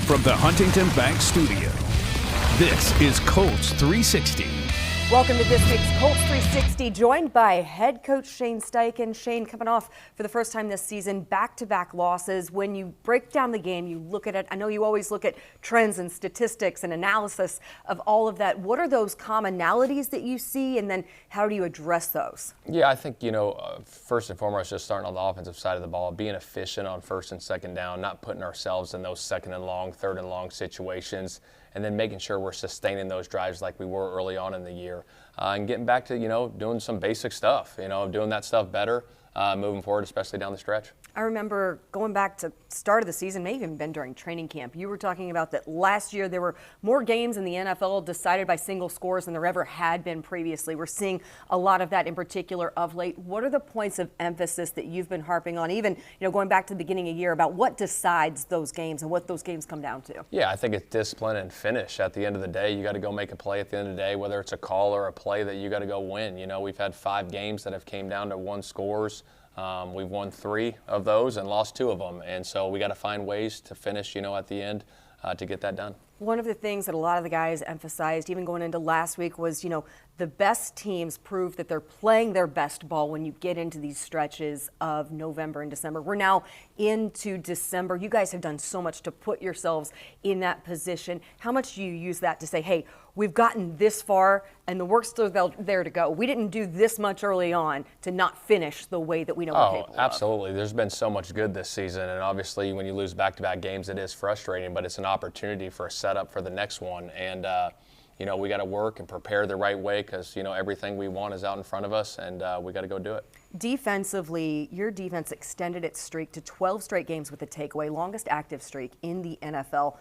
from the Huntington Bank Studio, this is Colts 360. Welcome to this week's Colts 360, joined by head coach Shane Steichen. Shane, coming off for the first time this season, back-to-back losses. When you break down the game, you look at it. I know you always look at trends and statistics and analysis of all of that. What are those commonalities that you see, and then how do you address those? Yeah, I think, first and foremost, just starting on the offensive side of the ball, being efficient on first and second down, not putting ourselves in those second and long, third and long situations, and then making sure we're sustaining those drives like we were early on in the year. And getting back to, doing some basic stuff, doing that stuff better, moving forward, especially down the stretch. I remember going back to start of the season, may even been during training camp. You were talking about that last year there were more games in the NFL decided by single scores than there ever had been previously. We're seeing a lot of that in particular of late. What are the points of emphasis that you've been harping on, even going back to the beginning of the year, about what decides those games and what those games come down to? Yeah, I think it's discipline and finish. At the end of the day, you got to go make a play at the end of the day, whether it's a call or a play that you got to go win. We've had 5 games that have came down to 1 scores. We've won 3 of those and lost 2 of them. And so we got to find ways to finish, at the end to get that done. One of the things that a lot of the guys emphasized, even going into last week, was, the best teams prove that they're playing their best ball when you get into these stretches of November and December. We're now into December. You guys have done so much to put yourselves in that position. How much do you use that to say, hey, we've gotten this far and the work's still there to go? We didn't do this much early on to not finish the way that we know we're capable of. Absolutely. There's been so much good this season, and obviously when you lose back-to-back games, it is frustrating, but it's an opportunity for a setup for the next one. And we got to work and prepare the right way because, everything we want is out in front of us, and we got to go do it. Defensively, your defense extended its streak to 12 straight games with a takeaway, longest active streak in the NFL.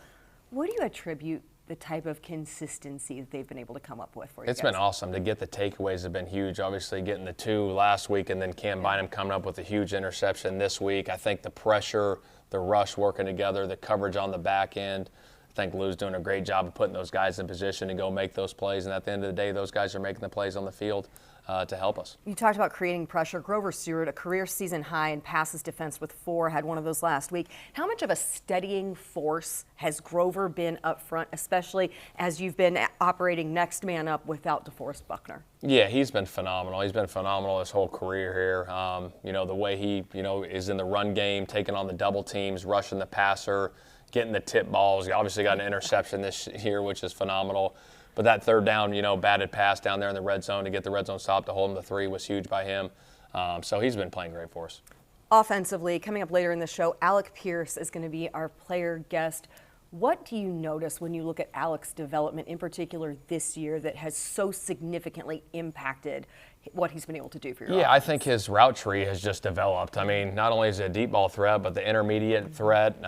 What do you attribute the type of consistency that they've been able to come up with for you? It's been awesome. To get the takeaways have been huge. Obviously, getting the 2 last week and then Cam Bynum coming up with a huge interception this week. I think the pressure, the rush working together, the coverage on the back end. I think Lou's doing a great job of putting those guys in position to go make those plays. And at the end of the day, those guys are making the plays on the field to help us. You talked about creating pressure. Grover Stewart, a career season high in passes defense with 4, had one of those last week. How much of a steadying force has Grover been up front, especially as you've been operating next man up without DeForest Buckner? Yeah, he's been phenomenal. He's been phenomenal his whole career here. The way he, is in the run game, taking on the double teams, rushing the passer, getting the tip balls. He obviously got an interception this year, which is phenomenal. But that third down, batted pass down there in the red zone to get the red zone stop to hold him to 3 was huge by him. So he's been playing great for us. Offensively, coming up later in the show, Alec Pierce is going to be our player guest. What do you notice when you look at Alec's development, in particular this year, that has so significantly impacted what he's been able to do for your offense? I think his route tree has just developed. I mean, not only is it a deep ball threat, but the intermediate threat,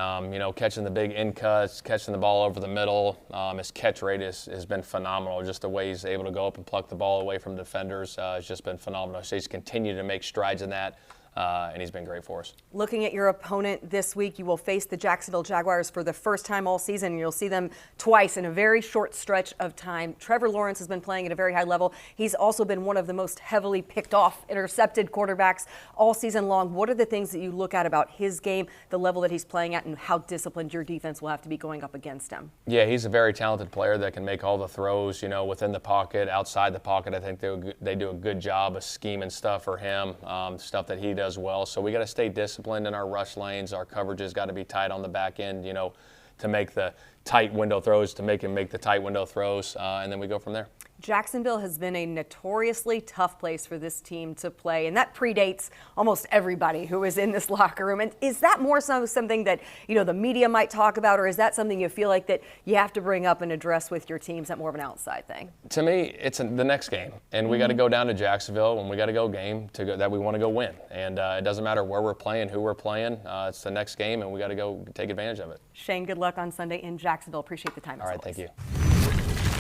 catching the big in cuts, catching the ball over the middle. His catch rate has been phenomenal. Just the way he's able to go up and pluck the ball away from defenders has just been phenomenal. So he's continued to make strides in that. And he's been great for us. Looking at your opponent this week, you will face the Jacksonville Jaguars for the first time all season. You'll see them twice in a very short stretch of time. Trevor Lawrence has been playing at a very high level. He's also been one of the most heavily picked off, intercepted quarterbacks all season long. What are the things that you look at about his game, the level that he's playing at, and how disciplined your defense will have to be going up against him? Yeah, he's a very talented player that can make all the throws, within the pocket, outside the pocket. I think they do a good job of scheming stuff for him, stuff that he does well. So we got to stay disciplined in our rush lanes. Our coverage has got to be tight on the back end, to make the tight window throws, to make him make the tight window throws, and then we go from there. Jacksonville has been a notoriously tough place for this team to play, and that predates almost everybody who is in this locker room. And is that more so something that, the media might talk about, or is that something you feel like that you have to bring up and address with your teams, that more of an outside thing? To me, it's the next game, and we got to go down to Jacksonville, and we got to go game that we want to go win. And it doesn't matter where we're playing, who we're playing. It's the next game, and we got to go take advantage of it. Shane, good luck on Sunday in Jacksonville. Appreciate the time. All right, thank you.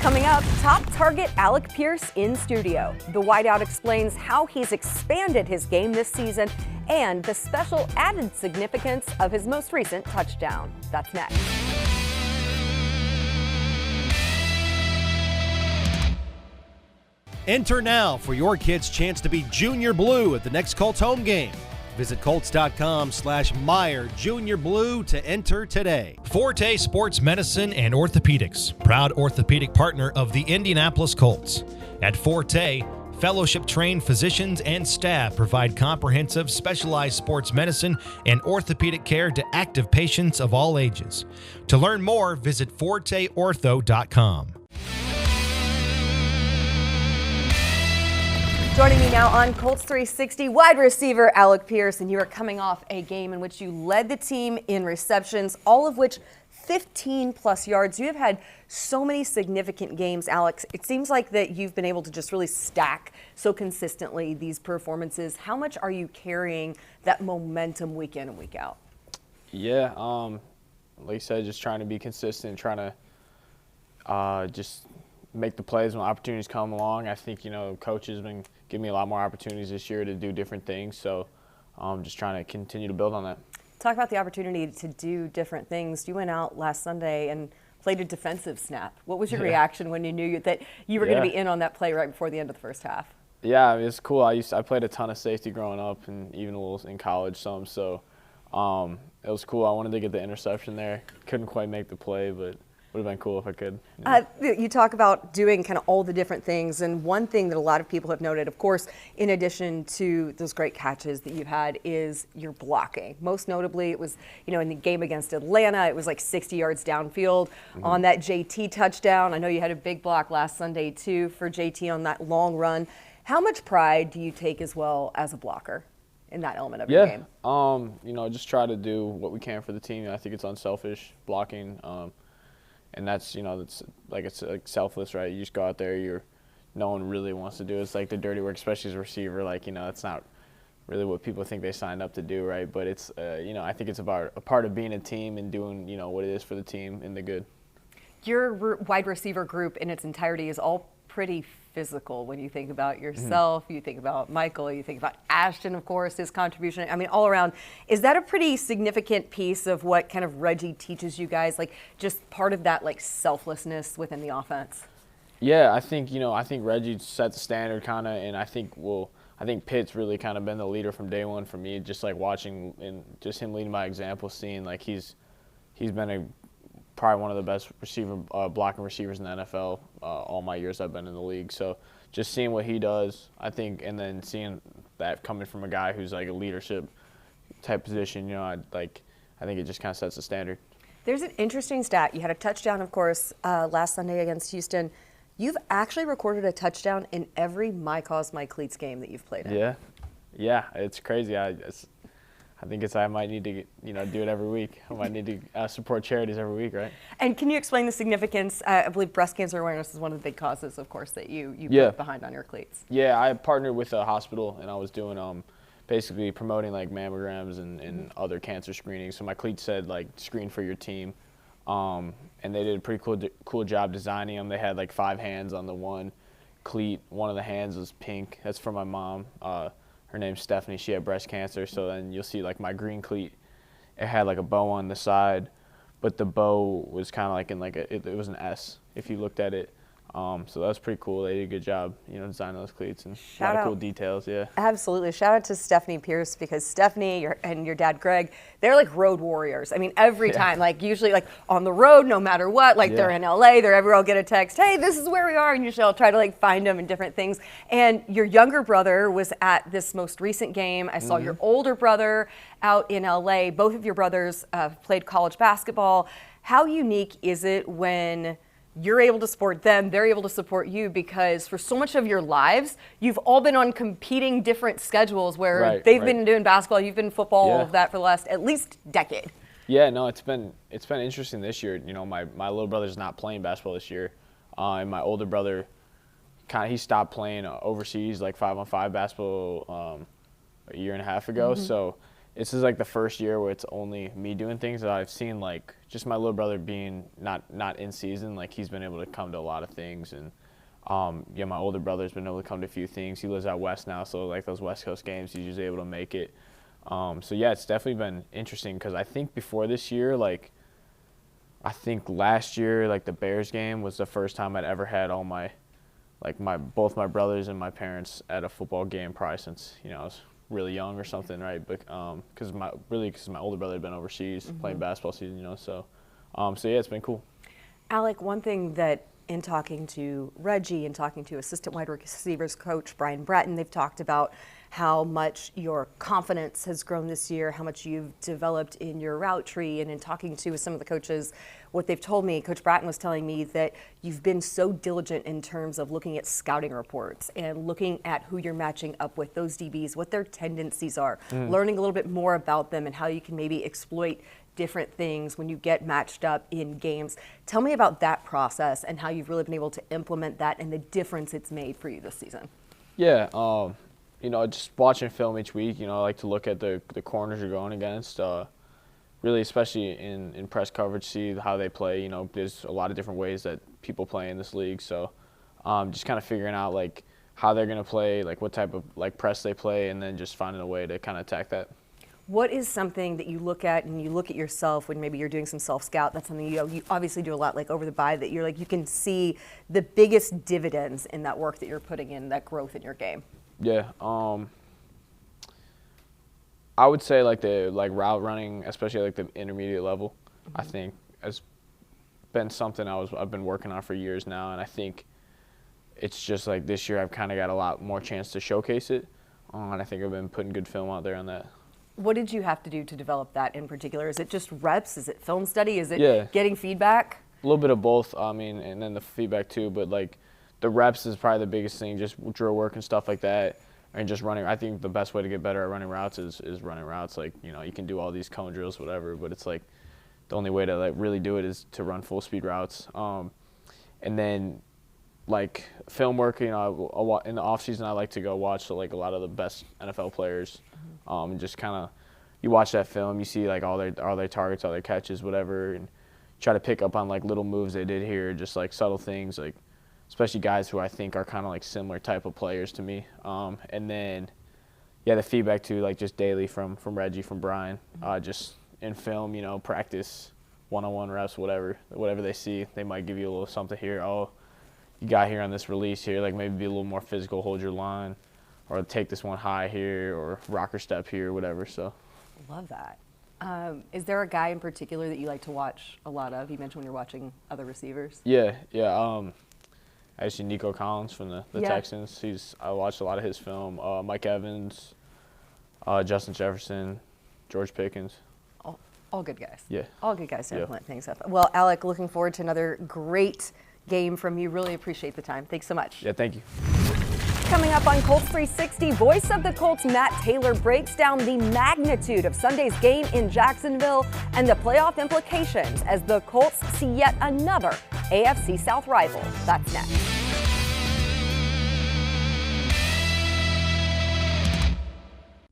Coming up, top target Alec Pierce in studio. The wideout explains how he's expanded his game this season and the special added significance of his most recent touchdown. That's next. Enter now for your kid's chance to be Junior Blue at the next Colts home game. Visit Colts.com/Meyer Junior Blue to enter today. Forte Sports Medicine and Orthopedics, proud orthopedic partner of the Indianapolis Colts. At Forte, fellowship-trained physicians and staff provide comprehensive, specialized sports medicine and orthopedic care to active patients of all ages. To learn more, visit forteortho.com. Joining me now on Colts 360, wide receiver Alec Pierce, and you are coming off a game in which you led the team in receptions, all of which 15-plus yards. You have had so many significant games, Alex. It seems like that you've been able to just really stack so consistently these performances. How much are you carrying that momentum week in and week out? Yeah, like you said, just trying to be consistent, trying to just make the plays when opportunities come along. I think, coaches have been giving me a lot more opportunities this year to do different things, so I'm just trying to continue to build on that. Talk about the opportunity to do different things. You went out last Sunday and played a defensive snap. What was your reaction when you knew that you were going to be in on that play right before the end of the first half? Yeah, it's cool. I played a ton of safety growing up and even a little in college some, so it was cool. I wanted to get the interception there. Couldn't quite make the play, but would have been cool if I could. Yeah. You talk about doing kind of all the different things, and one thing that a lot of people have noted, of course, in addition to those great catches that you've had, is your blocking. Most notably, it was, in the game against Atlanta, it was like 60 yards downfield on that JT touchdown. I know you had a big block last Sunday, too, for JT on that long run. How much pride do you take as well as a blocker in that element of your game? Just try to do what we can for the team. I think it's unselfish blocking. And that's, it's like selfless, right? You just go out there, no one really wants to do it. It's like the dirty work, especially as a receiver. It's not really what people think they signed up to do, right? But it's, I think it's about a part of being a team and doing, what it is for the team and the good. Your wide receiver group in its entirety is all pretty physical when you think about yourself, you think about Michael, you think about Ashton, of course, his contribution. I mean, all around. Is that a pretty significant piece of what kind of Reggie teaches you guys, just part of that selflessness within the offense? Yeah, I think Reggie set the standard kind of, and I think Pitt's really kind of been the leader from day one for me, just watching and just him leading by example, seeing he's been probably one of the best blocking receivers in the NFL all my years I've been in the league. So just seeing what he does, I think, and then seeing that coming from a guy who's a leadership type position, I think it just kind of sets the standard. There's an interesting stat. You had a touchdown, of course, last Sunday against Houston. You've actually recorded a touchdown in every My Cause, My Cleats game that you've played in. Yeah, it's crazy. I might need to do it every week. I might need to support charities every week, right? And can you explain the significance? I believe breast cancer awareness is one of the big causes, of course, that you put behind on your cleats. Yeah, I partnered with a hospital, and I was doing basically promoting mammograms and other cancer screenings. So my cleats said screen for your team, and they did a pretty cool job designing them. They had 5 hands on the one cleat. One of the hands was pink. That's for my mom. Her name's Stephanie. She had breast cancer. So then you'll see my green cleat. It had a bow on the side, but the bow was kind of it was an S if you looked at it. So that was pretty cool. They did a good job, designing those cleats and a lot of cool details. Yeah. Absolutely. Shout out to Stephanie Pierce, because Stephanie and your dad Greg, they're road warriors. I mean, every time, usually on the road, no matter what, they're in LA, they're everywhere. I'll get a text, hey, this is where we are, and usually I'll try to find them and different things. And your younger brother was at this most recent game. I saw your older brother out in LA. Both of your brothers played college basketball. How unique is it when you're able to support them, they're able to support you, because for so much of your lives, you've all been on competing different schedules where they've been doing basketball, you've been football, all of that for the last at least decade. Yeah, no, it's been interesting this year. My little brother's not playing basketball this year, and my older brother he stopped playing overseas 5-on-5 basketball a year and a half ago. So this is the first year where it's only me doing things that I've seen, just my little brother being not in season. He's been able to come to a lot of things, and my older brother's been able to come to a few things. He lives out west now, so those West Coast games, he's usually able to make it. So yeah, it's definitely been interesting, because I think before this year, I think last year, the Bears game was the first time I'd ever had all my both my brothers and my parents at a football game, probably since I was really young or something, right? But because my older brother had been overseas playing basketball season, you know. So yeah, it's been cool. Alec, one thing that in talking to Reggie and talking to assistant wide receivers coach Brian Bratton, they've talked about how much your confidence has grown this year, how much you've developed in your route tree, and in talking to some of the coaches, what they've told me, Coach Bratton was telling me that you've been so diligent in terms of looking at scouting reports and looking at who you're matching up with, those DBs, what their tendencies are, learning a little bit more about them and how you can maybe exploit different things when you get matched up in games. Tell me about that process and how you've really been able to implement that and the difference it's made for you this season. Yeah, you know, just watching film each week, you know, I like to look at the corners you're going against, really especially in press coverage, see how they play. You know, there's a lot of different ways that people play in this league, so just kind of figuring out, like, how they're going to play, like what type of, like, press they play, and then just finding a way to kind of attack that. What is something that you look at and you look at yourself when maybe you're doing some self-scout? That's something you obviously do a lot, like over the bye, that you're like, you can see the biggest dividends in that work that you're putting in, that growth in your game. Yeah, I would say like the route running, especially like the intermediate level, I think has been something I've been working on for years now, and I think it's just like this year I've kind of got a lot more chance to showcase it, and I think I've been putting good film out there on that. What did you have to do to develop that in particular? Is it just reps? Is it film study? Is it getting feedback? A little bit of both, I mean, and then the feedback too, but like the reps is probably the biggest thing, just drill work and stuff like that, and just running. I think the best way to get better at running routes is running routes. Like, you know, you can do all these cone drills, whatever, but it's like the only way to like really do it is to run full speed routes. And then like film work, you know, in the off season I like to go watch like a lot of the best NFL players, and just kind of you watch that film, you see like all their targets, all their catches, whatever, and try to pick up on like little moves they did here, just like subtle things, like especially guys who I think are kind of like similar type of players to me. And then yeah, the feedback too, like just daily from Reggie, from Brian, just in film, you know, practice, one-on-one reps, whatever they see, they might give you a little something here. Oh, you got here on this release here, like maybe be a little more physical, hold your line, or take this one high here, or rocker step here, whatever. So, love that. Is there a guy in particular that you like to watch a lot of? You mentioned when you're watching other receivers. Yeah. Actually, Nico Collins from the Texans. I watched a lot of his film. Mike Evans, Justin Jefferson, George Pickens. All good guys. Yeah. All good guys to implement things up. Well, Alec, looking forward to another great game from you. Really appreciate the time. Thanks so much. Yeah, thank you. Coming up on Colts 360, voice of the Colts, Matt Taylor, breaks down the magnitude of Sunday's game in Jacksonville and the playoff implications as the Colts see yet another AFC South rival. That's next.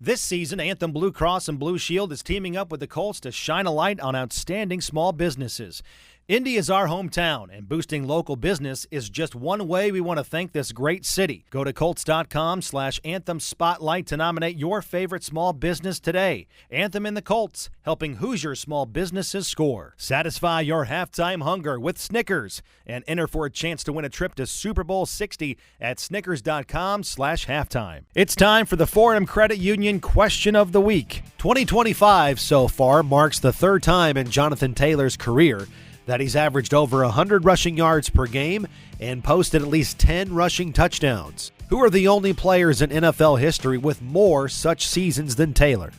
This season, Anthem Blue Cross and Blue Shield is teaming up with the Colts to shine a light on outstanding small businesses. Indy is our hometown, and boosting local business is just one way we want to thank this great city. Go to Colts.com/Anthem Spotlight to nominate your favorite small business today. Anthem and the Colts, helping Hoosier small businesses score. Satisfy your halftime hunger with Snickers and enter for a chance to win a trip to Super Bowl 60 at Snickers.com/halftime. It's time for the Fordham Credit Union Question of the Week. 2025 so far marks the third time in Jonathan Taylor's career that he's averaged over 100 rushing yards per game and posted at least 10 rushing touchdowns. Who are the only players in NFL history with more such seasons than Taylor?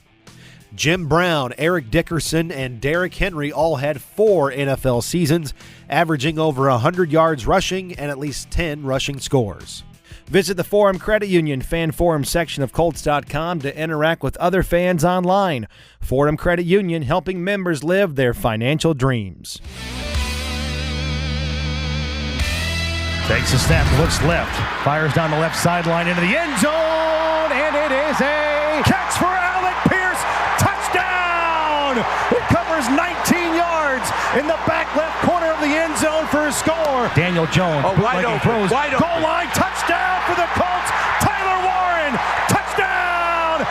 Jim Brown, Eric Dickerson, and Derrick Henry all had 4 NFL seasons, averaging over 100 yards rushing and at least 10 rushing scores. Visit the Forum Credit Union Fan Forum section of Colts.com to interact with other fans online. Forum Credit Union, helping members live their financial dreams. Takes a step, looks left, fires down the left sideline into the end zone, and it is a catch for Alec Pierce. Touchdown! He covers 19 yards in the back left corner of the end zone for a score. Daniel Jones, wide open, throws, wide open. goal line, touchdown for the Colts. Tyler Warren, touchdown!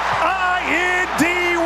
INDY.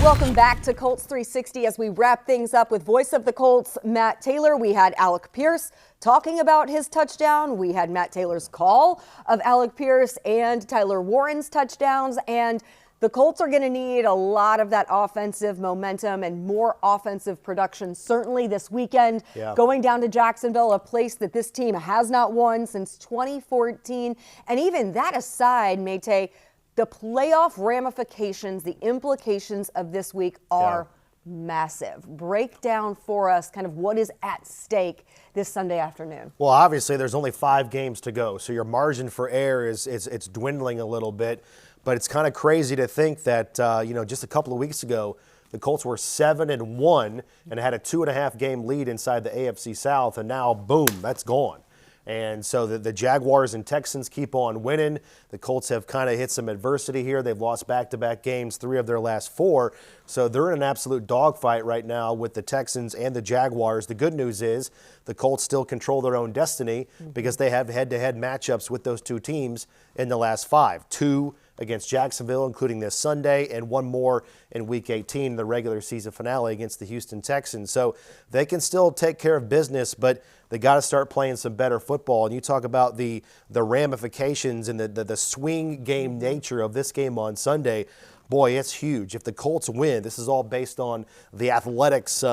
Well, Welcome back to Colts 360 as we wrap things up with voice of the Colts, Matt Taylor. We had Alec Pierce talking about his touchdown. We had Matt Taylor's call of Alec Pierce and Tyler Warren's touchdowns. And the Colts are going to need a lot of that offensive momentum and more offensive production, certainly this weekend. Going down to Jacksonville, a place that this team has not won since 2014. And even that aside, Mayte, the playoff ramifications, the implications of this week are massive. Break down for us kind of what is at stake this Sunday afternoon. Well, obviously, there's only 5 games to go, so your margin for error is dwindling a little bit. But it's kind of crazy to think that just a couple of weeks ago, the Colts were 7-1 and had a 2.5 game lead inside the AFC South, and now boom, that's gone. And so the Jaguars and Texans keep on winning. The Colts have kind of hit some adversity here. They've lost back-to-back games, 3 of their last 4. So they're in an absolute dogfight right now with the Texans and the Jaguars. The good news is the Colts still control their own destiny because they have head-to-head matchups with those 2 teams in the last 5. 2 against Jacksonville, including this Sunday, and 1 more in Week 18, the regular season finale against the Houston Texans. So they can still take care of business, but they got to start playing some better football. And you talk about the ramifications and the swing game nature of this game on Sunday. Boy, it's huge. If the Colts win, this is all based on the Athletics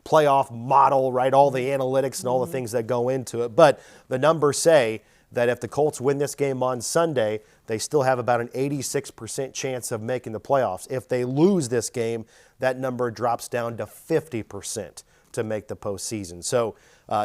playoff model, right? All the analytics and all the things that go into it. But the numbers say that if the Colts win this game on Sunday, they still have about an 86% chance of making the playoffs. If they lose this game, that number drops down to 50% to make the postseason. So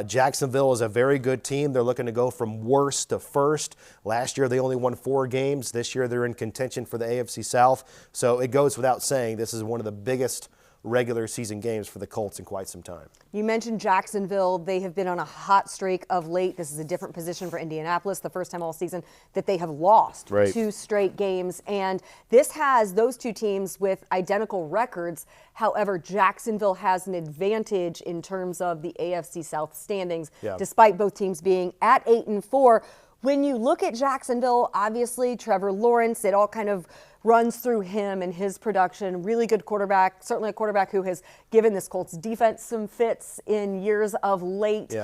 Jacksonville is a very good team. They're looking to go from worst to first. Last year, they only won 4 games. This year, they're in contention for the AFC South. So it goes without saying, this is one of the biggest regular season games for the Colts in quite some time. You mentioned Jacksonville. They have been on a hot streak of late. This is a different position for Indianapolis, the first time all season that they have lost 2 straight games. And this has those 2 teams with identical records. However, Jacksonville has an advantage in terms of the AFC South standings, despite both teams being at 8-4. When you look at Jacksonville, obviously Trevor Lawrence, it all kind of runs through him and his production. Really good quarterback, certainly a quarterback who has given this Colts defense some fits in years of late.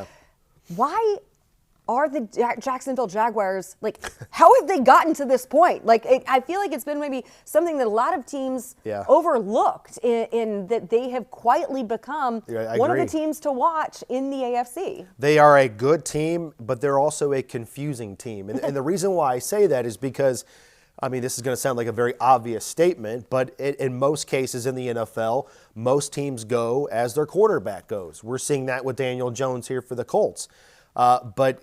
Why are the Jacksonville Jaguars, how have they gotten to this point? I feel like it's been maybe something that a lot of teams overlooked in that they have quietly become one of the teams to watch in the AFC. They are a good team, but they're also a confusing team. And the reason why I say that is because, this is going to sound like a very obvious statement, but in most cases in the NFL, most teams go as their quarterback goes. We're seeing that with Daniel Jones here for the Colts. But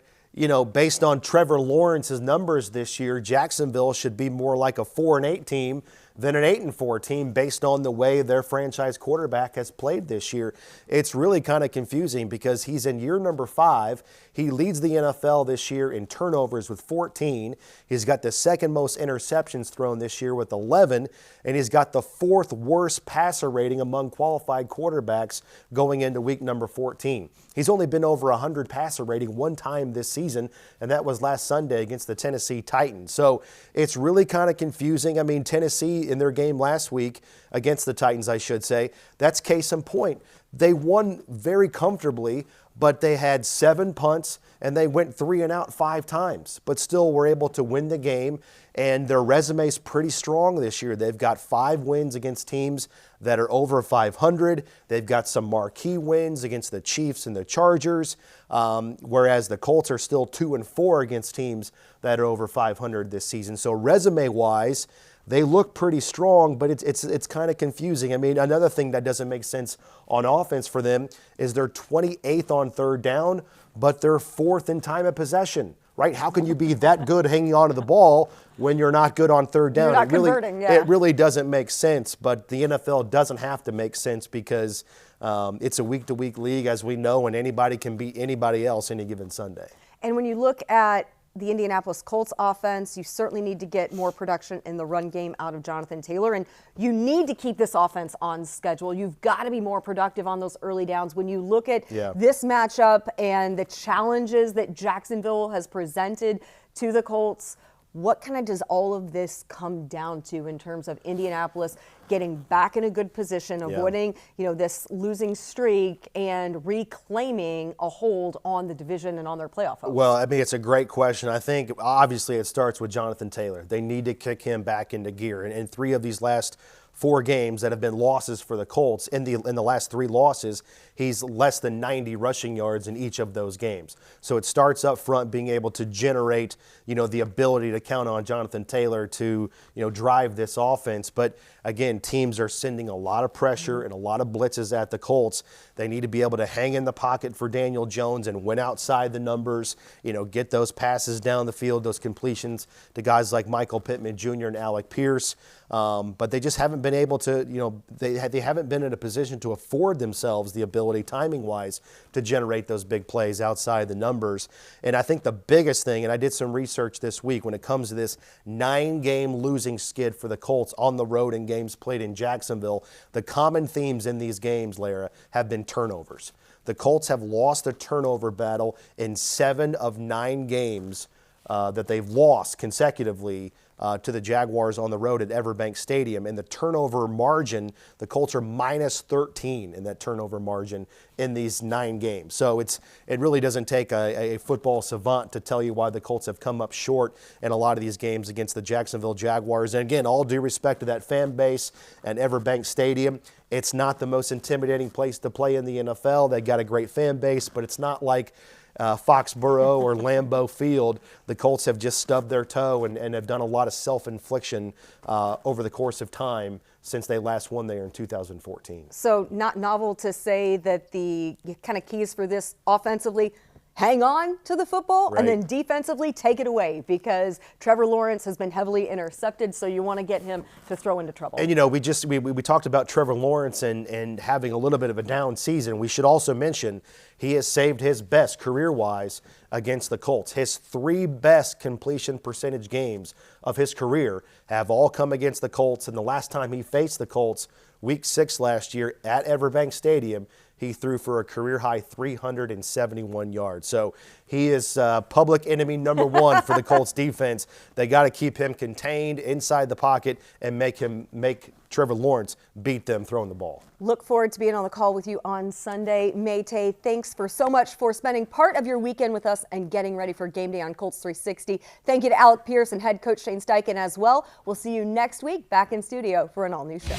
based on Trevor Lawrence's numbers this year, Jacksonville should be more like a 4-8 team than an 8-4 team based on the way their franchise quarterback has played this year. It's really kind of confusing because he's in year number 5. He leads the NFL this year in turnovers with 14. He's got the second most interceptions thrown this year with 11, and he's got the 4th worst passer rating among qualified quarterbacks going into week number 14. He's only been over 100 passer rating 1 time this season, and that was last Sunday against the Tennessee Titans. So it's really kind of confusing. Tennessee in their game last week against the Titans, I should say, that's case in point. They won very comfortably, but they had 7 punts and they went 3 and out 5 times, but still were able to win the game. And their resume is pretty strong this year. They've got 5 wins against teams that are over 500. They've got some marquee wins against the Chiefs and the Chargers, whereas the Colts are still 2-4 against teams that are over 500 this season. So resume-wise, they look pretty strong, but it's kind of confusing. Another thing that doesn't make sense on offense for them is they're 28th on 3rd down, but they're 4th in time of possession. Right? How can you be that good hanging on to the ball when you're not good on 3rd down? You're not converting, It really doesn't make sense, but the NFL doesn't have to make sense because it's a week-to-week league, as we know, and anybody can beat anybody else any given Sunday. And when you look at the Indianapolis Colts offense, you certainly need to get more production in the run game out of Jonathan Taylor, and you need to keep this offense on schedule. You've got to be more productive on those early downs. When you look at this matchup and the challenges that Jacksonville has presented to the Colts, What kind of does all of this come down to in terms of Indianapolis getting back in a good position, avoiding this losing streak, and reclaiming a hold on the division and on their playoff hopes? Well, I mean, it's a great question. I think obviously it starts with Jonathan Taylor. They need to kick him back into gear. And in 3 of these last 4 games that have been losses for the Colts, in the last 3 losses, he's less than 90 rushing yards in each of those games. So it starts up front, being able to generate, the ability to count on Jonathan Taylor to, drive this offense. But again, teams are sending a lot of pressure and a lot of blitzes at the Colts. They need to be able to hang in the pocket for Daniel Jones and win outside the numbers, get those passes down the field, those completions to guys like Michael Pittman Jr. and Alec Pierce. But they just haven't been able to, they haven't been in a position to afford themselves the ability, timing-wise, to generate those big plays outside the numbers. And I think the biggest thing, and I did some research this week when it comes to this 9-game losing skid for the Colts on the road in games played in Jacksonville, the common themes in these games, Lara, have been turnovers. The Colts have lost the turnover battle in 7 of 9 games that they've lost consecutively to the Jaguars on the road at Everbank Stadium. And the turnover margin, the Colts are minus 13 in that turnover margin in these 9 games. So it really doesn't take a football savant to tell you why the Colts have come up short in a lot of these games against the Jacksonville Jaguars. And again, all due respect to that fan base and Everbank Stadium, it's not the most intimidating place to play in the NFL. They got a great fan base, but it's not like Foxborough or Lambeau Field. The Colts have just stubbed their toe and have done a lot of self-infliction over the course of time since they last won there in 2014. So not novel to say that the kind of keys for this offensively, hang on to the football, and then defensively take it away, because Trevor Lawrence has been heavily intercepted, so you want to get him to throw into trouble. And we talked about Trevor Lawrence and having a little bit of a down season. We should also mention he has saved his best career-wise against the Colts. His 3 best completion percentage games of his career have all come against the Colts, and the last time he faced the Colts, Week 6 last year at Everbank Stadium, he threw for a career-high 371 yards. So he is public enemy number 1 for the Colts defense. They got to keep him contained inside the pocket and make Trevor Lawrence beat them throwing the ball. Look forward to being on the call with you on Sunday. Mayte, thanks so much for spending part of your weekend with us and getting ready for game day on Colts 360. Thank you to Alec Pierce and head coach Shane Steichen as well. We'll see you next week back in studio for an all-new show.